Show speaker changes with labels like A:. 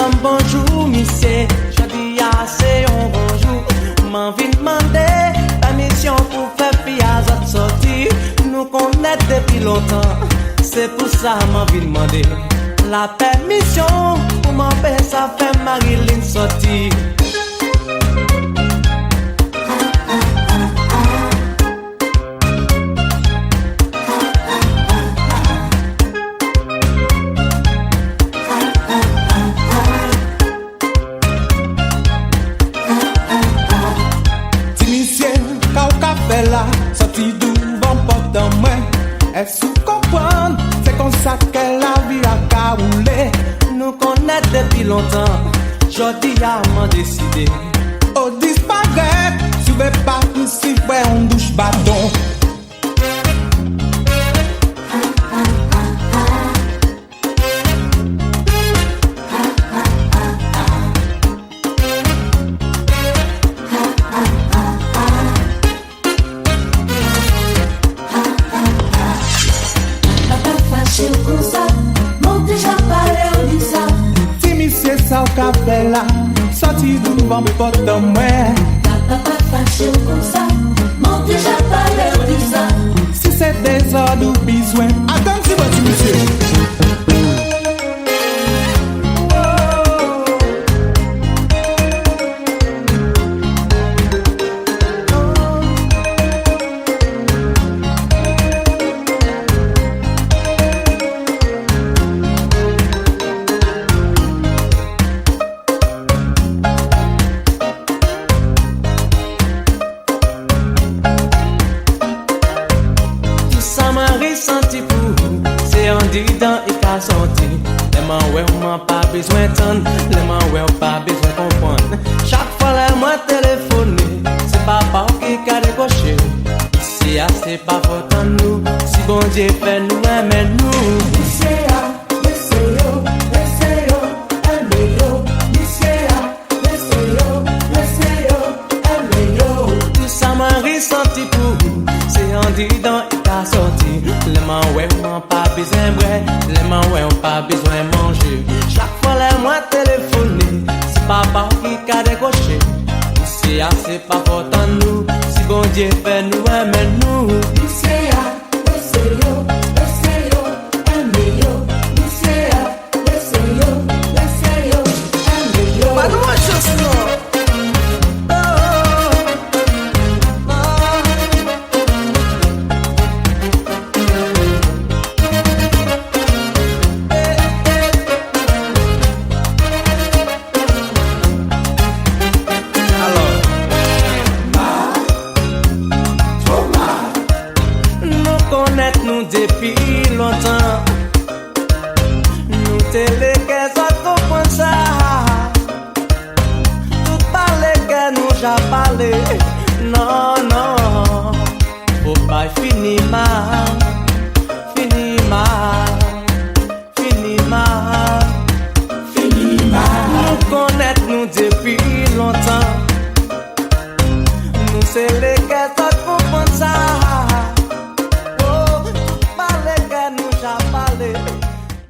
A: madame, bonjour, monsieur. Je dis assez un bonjour. M'en vient demander permission pour faire pillage à sortir. Nous connaissons depuis longtemps. C'est pour ça m'en vient demander la permission pour m'empêcher ça faire Marilyn sortir.
B: Sorti devant porte en main. Est-ce que comprendre? C'est comme ça que la vie a caroulé.
A: Nous connaissons depuis longtemps. Jodi a m'en décidé.
B: Au disparaître, tu veux pas si ouais on douche bâton. Là, sorti devant porte en main.
C: Papa fâché comme ça, mon déjà parlé de ça.
B: Si c'est des ordres ou besoin, attends si votre monsieur.
A: Ressenti pour c'est en dedans et qu'à sortir. Les mains ouais on pas besoin d'entendre, les mains ouais on pas besoin comprendre. Chaque fois les moi téléphoner, c'est papa qui a décoché. Ici c'est pas faute en nous, si bon Dieu fait nous aimer nous. Tout ça m'a ressenti pour c'est en dedans et qu'à sortir. Les mains ouais on pas besoin vrai, les mains ouais on pas besoin manger. Chaque fois les moi téléphoner, c'est papa qui a décoché. Ici c'est pas faute en nous, si bon Dieu fait nous aimer nous.